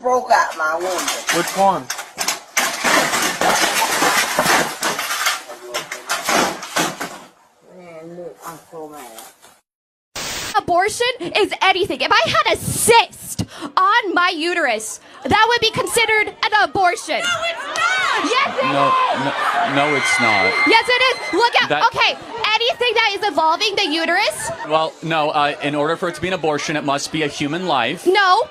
broke out my window. Which one? Man, look, I'm so mad. Abortion is anything. If I had a cyst on my uterus, that would be considered an abortion. No, it's not. Yes, it is. No, it's not. Yes, it is. Look at, okay, anything that is involving the uterus. Well, no, in order for it to be an abortion, it must be a human life. No.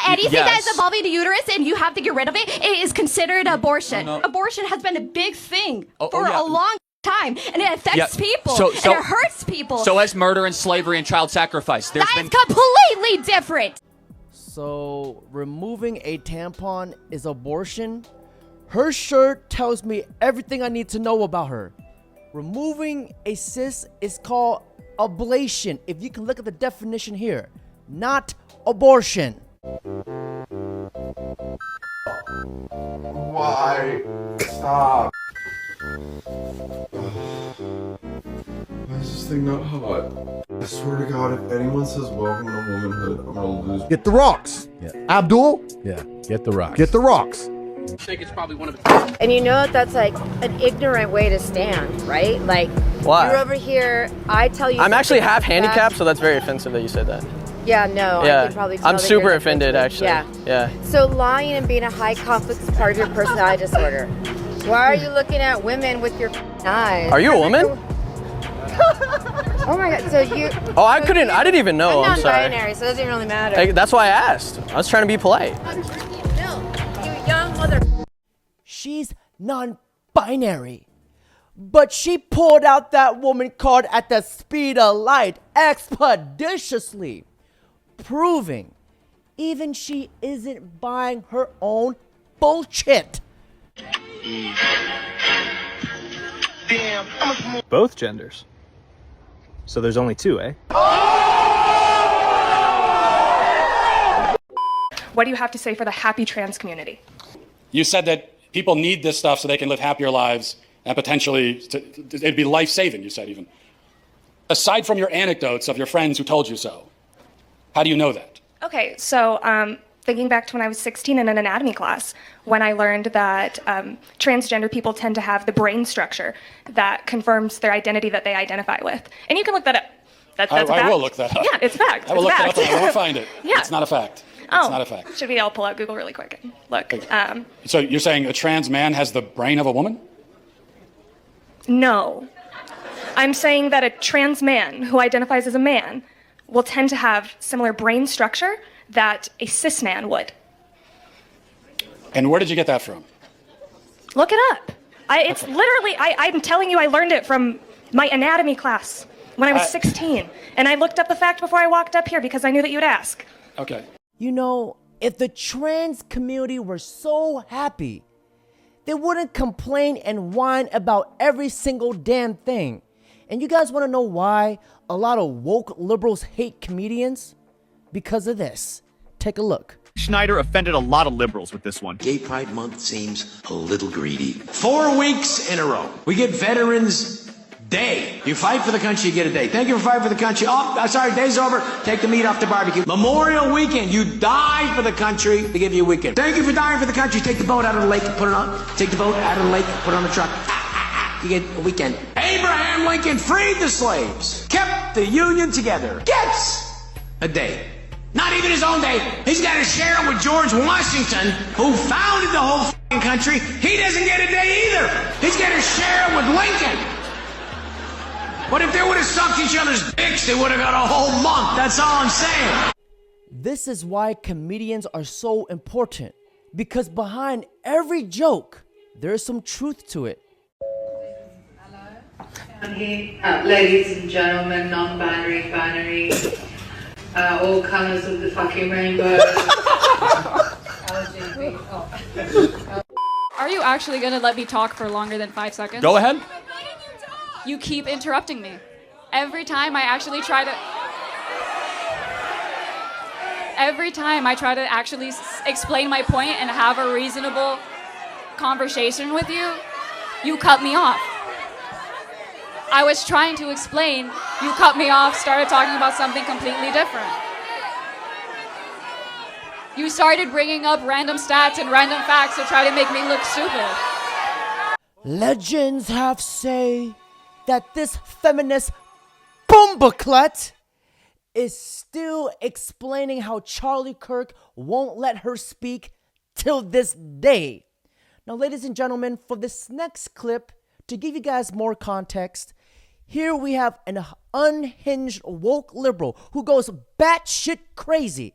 Anything that Yes. is involving the uterus and you have to get rid of it, it is considered abortion. No. Abortion has been a big thing for yeah. a long time, and it affects people, So- and it hurts people. So has murder and slavery and child sacrifice. That is completely different. So, removing a tampon is abortion? Her shirt tells me everything I need to know about her. Removing a cyst is called ablation. If you can look at the definition here, not abortion. Why? Stop. Why is this thing not hot? I swear to God, if anyone says welcome to womanhood, I'm gonna lose. Get the rocks. Yeah. Abdul. Yeah, get the rocks. Get the rocks. I think it's probably one of the... And you know that's like an ignorant way to stand, right? Like, Why? you're over here, I tell you... I'm actually half something like handicapped, so that's very offensive that you said that. Yeah, no, I can probably tell I'm that super you're offended, actually. Yeah. So lying and being a high conflict is part of your personality disorder. Why are you looking at women with your eyes? Are you a woman? Oh my God, so you... Oh, I didn't even know, I'm I'm sorry. non-binary, so it doesn't really matter. Hey, that's why I asked. I was trying to be polite. No, you young mother... She's non-binary. But she pulled out that woman card at the speed of light expeditiously, proving even she isn't buying her own bullshit. Both genders. So there's only two, eh? What do you have to say for the happy trans community? You said that people need this stuff so they can live happier lives and potentially it'd be life-saving, you said even. Aside from your anecdotes of your friends who told you so, how do you know that? Okay, so thinking back to when I was 16 in an anatomy class, when I learned that transgender people tend to have the brain structure that confirms their identity that they identify with. And you can look that up. That's a fact. I will look that up. Yeah, it's a fact. I will look that up and I won't find it. Yeah. It's not a fact. Oh, it's not a fact. Should we all pull out Google really quick and look? So you're saying a trans man has the brain of a woman? No. I'm saying that a trans man who identifies as a man will tend to have similar brain structure that a cis man would. And where did you get that from? Look it up. It's literally, I'm telling you, I learned it from my anatomy class when I was 16. And I looked up the fact before I walked up here because I knew that you'd ask. Okay. You know, if the trans community were so happy, they wouldn't complain and whine about every single damn thing. And you guys want to know why a lot of woke liberals hate comedians? Because of this. Take a look. Schneider offended a lot of liberals with this one. Gay Pride Month seems a little greedy. 4 weeks in a row. We get Veterans Day. You fight for the country, you get a day. Thank you for fighting for the country. Oh, sorry, day's over. Take the meat off the barbecue. Memorial Weekend. You die for the country. They give you a weekend. Thank you for dying for the country. Take the boat out of the lake, put it on. Take the boat out of the lake, put it on the truck. You get a weekend. Abraham Lincoln freed the slaves. Kept the Union together. Gets a day. Not even his own day. He's got to share it with George Washington, who founded the whole country. He doesn't get a day either. He's got to share it with Lincoln. But if they would have sucked each other's dicks, they would have got a whole month. That's all I'm saying. This is why comedians are so important. Because behind every joke, there's some truth to it. Down here, ladies and gentlemen, non-binary, binary, all colors of the fucking rainbow. Are you actually gonna let me talk for longer than 5 seconds? Go ahead. You keep interrupting me. Every time I try to actually explain my point and have a reasonable conversation with you, you cut me off. I was trying to explain, you cut me off, started talking about something completely different. You started bringing up random stats and random facts to try to make me look stupid. Legends have say that this feminist bumbleclut is still explaining how Charlie Kirk won't let her speak till this day. Now, ladies and gentlemen, for this next clip, to give you guys more context, here we have an unhinged woke liberal who goes batshit crazy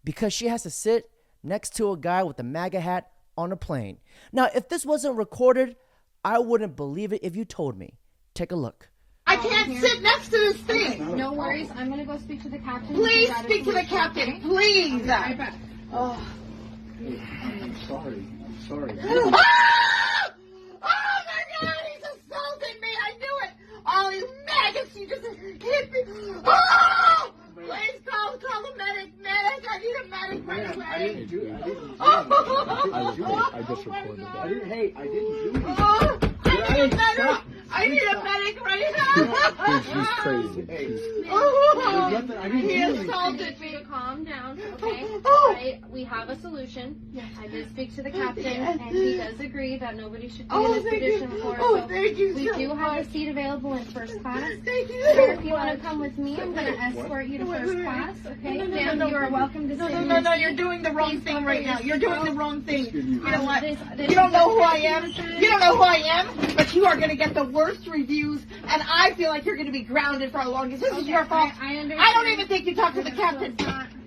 because she has to sit next to a guy with a MAGA hat on a plane. Now, if this wasn't recorded, I wouldn't believe it if you told me. Take a look. I can't sit next to this thing. No worries. I'm going to go speak to the captain. Please speak to the captain. Please. Right back. Oh. I'm sorry. Oh my God, he's assaulting me. I knew it. All these maggots, you just hit me. Oh! Please call the medic. Medic, I need a medic right away. I didn't do it. I just recorded that. I didn't do it. Oh, I need a medic right now. She's crazy. He assaulted me. Calm down, okay? Oh. We have a solution. Yes. I did speak to the captain, and he does agree that nobody should be in Oh, this thank position you. for Oh, so thank you we so do have much. a seat available in first class. Thank you Sir, so if you want to much. come with me, I'm going to escort you to first class, okay? No, Ma'am, you are welcome to sit in No, your seat. you're doing the wrong Please thing right now. separate You're doing the yourself. wrong thing. You know what? This You don't know who I is am. Mr. You don't know who I am, but you are going to get the worst reviews, and I feel like you're going to be grounded for a long time. This is your fault. I understand. I don't even think you talked to the captain.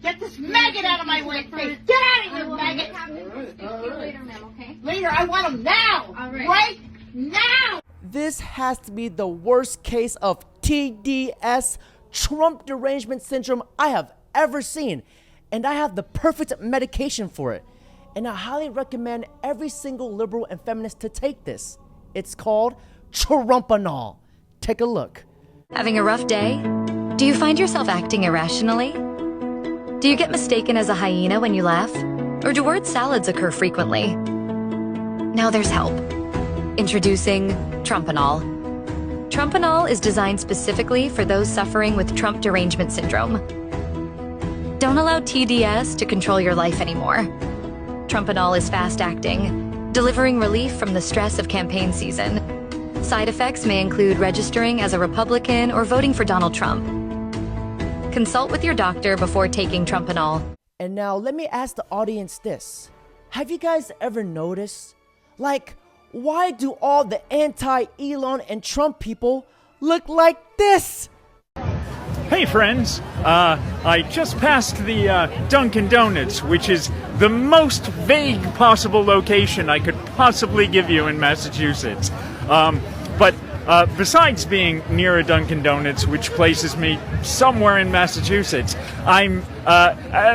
Get this maggot out of my way, please. Get out of I here, will maggot. have to speak to you later, ma'am, okay? Later, I want him now. All right. Right now. This has to be the worst case of TDS, Trump derangement syndrome, I have ever seen. And I have the perfect medication for it. And I highly recommend every single liberal and feminist to take this. It's called Trumpanol. Take a look. Having a rough day? Do you find yourself acting irrationally? Do you get mistaken as a hyena when you laugh? Or do word salads occur frequently? Now there's help. Introducing Trumpanol. Trumpanol is designed specifically for those suffering with Trump derangement syndrome. Don't allow TDS to control your life anymore. Trumpanol is fast-acting, delivering relief from the stress of campaign season. Side effects may include registering as a Republican or voting for Donald Trump. Consult with your doctor before taking Trumpanol. And now let me ask the audience this. Have you guys ever noticed, why do all the anti-Elon and Trump people look like this? Hey friends, I just passed the Dunkin' Donuts, which is the most vague possible location I could possibly give you in Massachusetts. But besides being near a Dunkin' Donuts, which places me somewhere in Massachusetts, I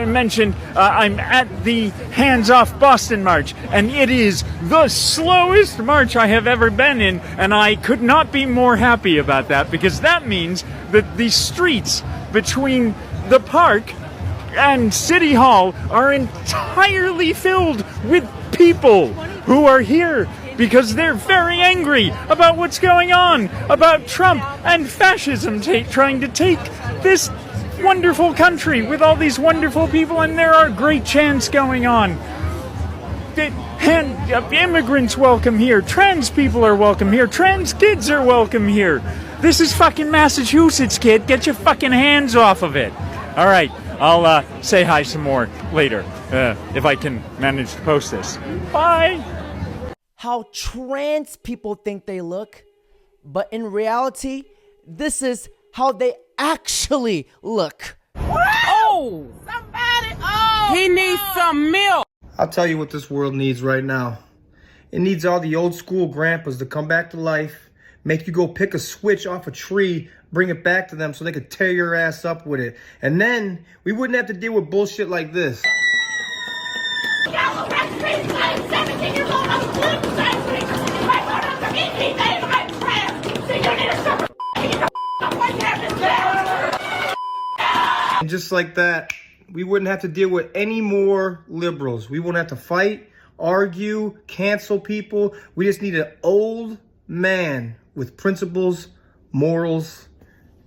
mentioned I'm at the Hands Off Boston March, and it is the slowest march I have ever been in, and I could not be more happy about that, because that means that the streets between the park and City Hall are entirely filled with people who are here because they're very angry about what's going on, about Trump and fascism trying to take this wonderful country with all these wonderful people, and there are great chants going on. Immigrants welcome here, trans people are welcome here, trans kids are welcome here. This is fucking Massachusetts, kid. Get your fucking hands off of it. All right, I'll say hi some more later, if I can manage to post this. Bye! How trans people think they look, but in reality, this is how they actually look. Oh! Somebody! Oh! He needs some milk! I'll tell you what this world needs right now. It needs all the old school grandpas to come back to life, make you go pick a switch off a tree, bring it back to them so they could tear your ass up with it. And then we wouldn't have to deal with bullshit like this. And just like that, we wouldn't have to deal with any more liberals. We wouldn't have to fight, argue, cancel people. We just need an old man with principles, morals,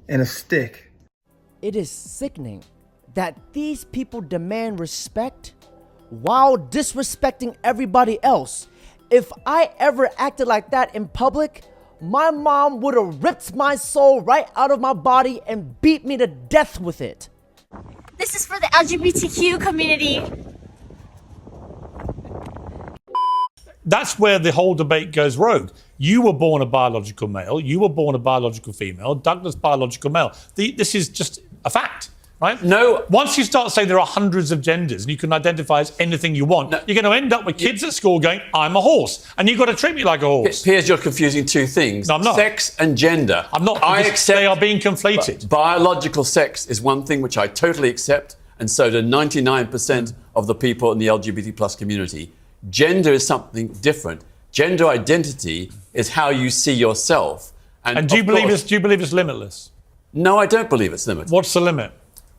and a stick. It is sickening that these people demand respect while disrespecting everybody else. If I ever acted like that in public, my mom would have ripped my soul right out of my body and beat me to death with it. This is for the LGBTQ community. That's where the whole debate goes rogue. You were born a biological male. You were born a biological female. Douglas, biological male. This is just a fact, right? No. Once you start saying there are hundreds of genders and you can identify as anything you want, you're going to end up with kids at school going, I'm a horse. And you've got to treat me like a horse. Piers, you're confusing two things. No, I'm not. Sex and gender. I'm not. I accept they are being conflated. Biological sex is one thing which I totally accept, and so do 99% of the people in the LGBT plus community. Gender is something different. Gender identity is how you see yourself. And do you believe it's limitless? No, I don't believe it's limitless. What's the limit?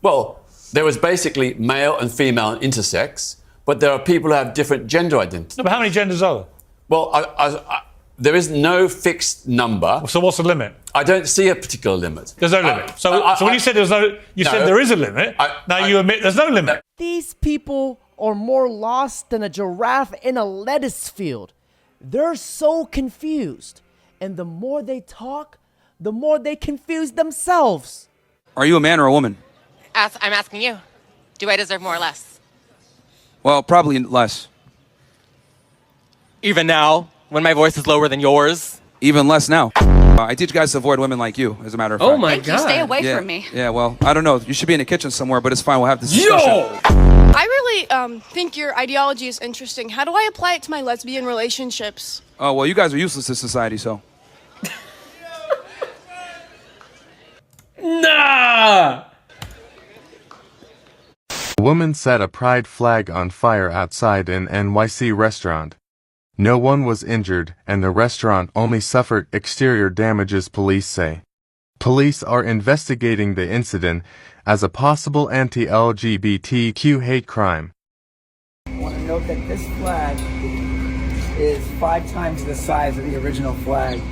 Well, there was basically male and female and intersex, but there are people who have different gender identities. No, but how many genders are there? Well, there is no fixed number. So what's the limit? I don't see a particular limit. There's no limit. So when you said said there is a limit. You admit there's no limit. These people are more lost than a giraffe in a lettuce field. They're so confused. And the more they talk, the more they confuse themselves. Are you a man or a woman? I'm asking you. Do I deserve more or less? Well, probably less. Even now, when my voice is lower than yours? Even less now. I teach guys to avoid women like you, as a matter of fact. Oh my God. You stay away from me. Yeah, well, I don't know. You should be in the kitchen somewhere, but it's fine. We'll have this discussion. Yo! I really think your ideology is interesting. How do I apply it to my lesbian relationships? Oh, well, you guys are useless to society, so. Nah! A woman set a pride flag on fire outside an NYC restaurant. No one was injured, and the restaurant only suffered exterior damages, police say. Police are investigating the incident as a possible anti-LGBTQ hate crime. I want to note that this flag is 5 times the size of the original flag.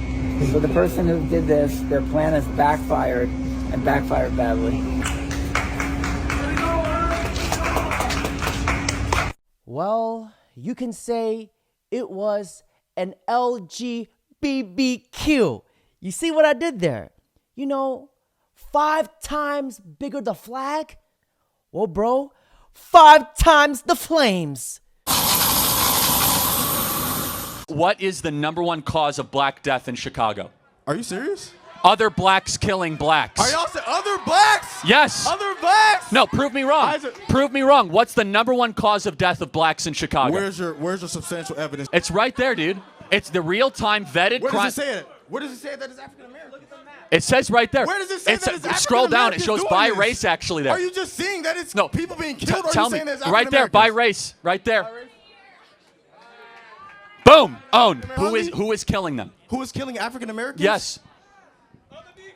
So the person who did this, their plan has backfired, and backfired badly. Well, you can say it was an LGBTQ. You see what I did there? 5 times bigger the flag? Well, bro, 5 times the flames. What is the #1 cause of black death in Chicago? Are you serious? Other blacks killing blacks. Are y'all saying other blacks? Yes. Other blacks? No, prove me wrong. Prove me wrong. What's the #1 cause of death of blacks in Chicago? Where's your substantial evidence? It's right there, dude. It's the real-time vetted Where crime. does it say it? Where does it say that it's African American? Look at the map. It says right there. Where does it say that it's African Scroll down. It Americans shows doing by this? race actually there. Are you just seeing that it's people being killed, or are tell you saying me. that it's Right there, African by race. Right there. Boom. Own. Who is killing them? Who is killing African Americans? Yes.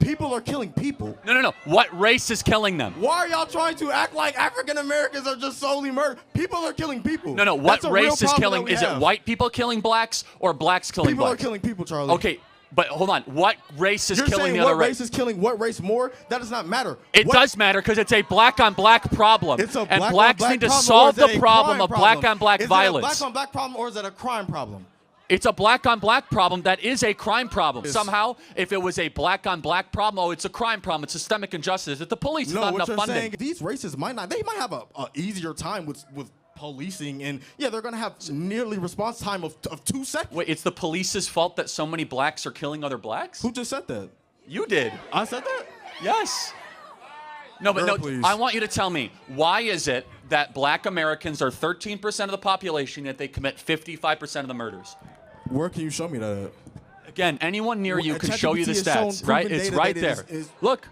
People are killing people. No. What race is killing them? Why are y'all trying to act like African Americans are just solely murdered? People are killing people. No. What That's a real race is problem killing? that we Is it have. white people killing blacks or blacks killing People blacks? are killing people, Charlie. Okay, but hold on. What race is You're killing saying the other what race is killing what race more? That does not matter. It does matter because it's a black-on-black problem. It's a and black blacks on black need to problem, solve or is it the a problem crime of problem? black-on-black violence. Is it a black-on-black problem, or is it a crime problem? It's a black-on-black problem that is a crime problem. Somehow, if it was a black-on-black problem, it's a crime problem. It's systemic injustice. It's the police. No, not what enough you're funding. saying, these races might have a easier time with policing, and yeah, they're gonna have nearly response time of 2 seconds. Wait, it's the police's fault that so many blacks are killing other blacks? Who just said that? You did. I said that? Yes. No, but Girl, no, please. I want you to tell me, why is it that black Americans are 13% of the population, yet they commit 55% of the murders? Where can you show me that? Again, anyone near you can ChatGPT show you the has shown stats, right? proven It's data right that there. is- Look.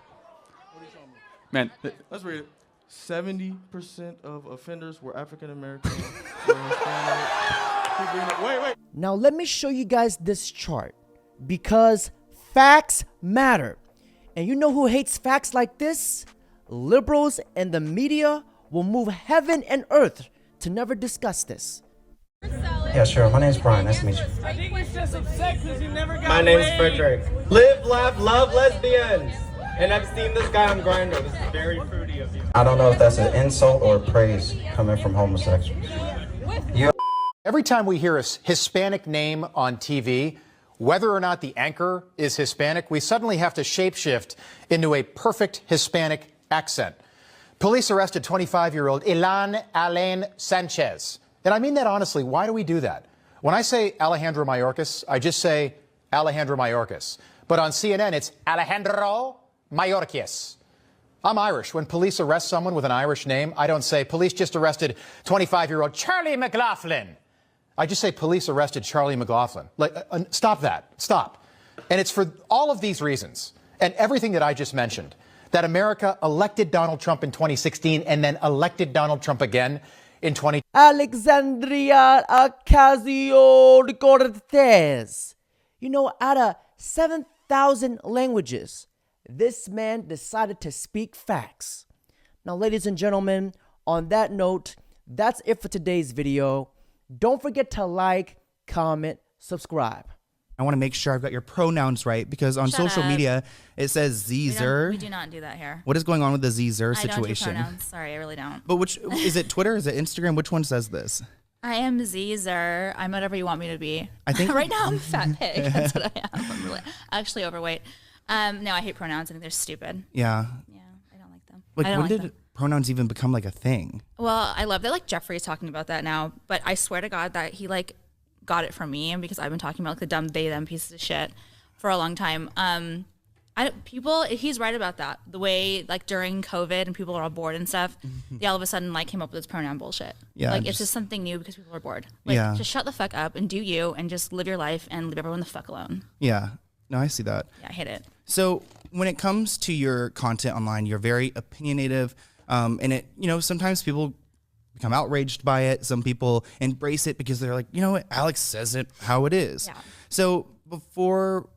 Man. Let's read it. 70% of offenders were African American. Wait. Now let me show you guys this chart because facts matter. And you know who hates facts like this? Liberals and the media will move heaven and earth to never discuss this. Yeah, sure. My name's Brian. Nice to meet you. I think it's just upset because you never got My name's laid. Frederick. Live, laugh, love lesbians. And I've seen this guy on Grindr. This is very fruity of you. I don't know if that's an insult or praise coming from homosexuals. Every time we hear a Hispanic name on TV, whether or not the anchor is Hispanic, we suddenly have to shapeshift into a perfect Hispanic accent. Police arrested 25-year-old Ilan Alain Sanchez. And I mean that honestly. Why do we do that? When I say Alejandro Mayorkas, I just say Alejandro Mayorkas. But on CNN, it's Alejandro Mayorkas. I'm Irish. When police arrest someone with an Irish name, I don't say, police just arrested 25-year-old Charlie McLaughlin. I just say, police arrested Charlie McLaughlin. Stop that. Stop. And it's for all of these reasons and everything that I just mentioned that America elected Donald Trump in 2016 and then elected Donald Trump again in 2020. Alexandria Ocasio-Cortez. You know, out of 7,000 languages, this man decided to speak facts. Now, ladies and gentlemen, on that note, that's it for today's video. Don't forget to like, comment, subscribe. I want to make sure I've got your pronouns right because on social media it says Zer. We do not do that here. What is going on with the Zer situation? I don't do pronouns. Sorry, I really don't. But which is it? Twitter? Is it Instagram? Which one says this? I am Zer. I'm whatever you want me to be. I think right now I'm a fat pig. That's what I am. I'm really actually overweight. No, I hate pronouns. I think they're stupid. Yeah. Yeah, I don't like them. Like when did them. pronouns even become like a thing? Well, I love that like Jeffrey's talking about that now, but I swear to God that he like got it from me, and because I've been talking about like the dumb they them pieces of shit for a long time. He's right about that. The way like during COVID and people are all bored and stuff, they all of a sudden like came up with this pronoun bullshit. Yeah, like it's just something new because people are bored. Like just shut the fuck up and do you and just live your life and leave everyone the fuck alone. Yeah. No, I see that. Yeah, I hate it. So when it comes to your content online, you're very opinionative, and it, you know, sometimes people become outraged by it. Some people embrace it because they're like, you know what, Alex says it how it is. Yeah. So before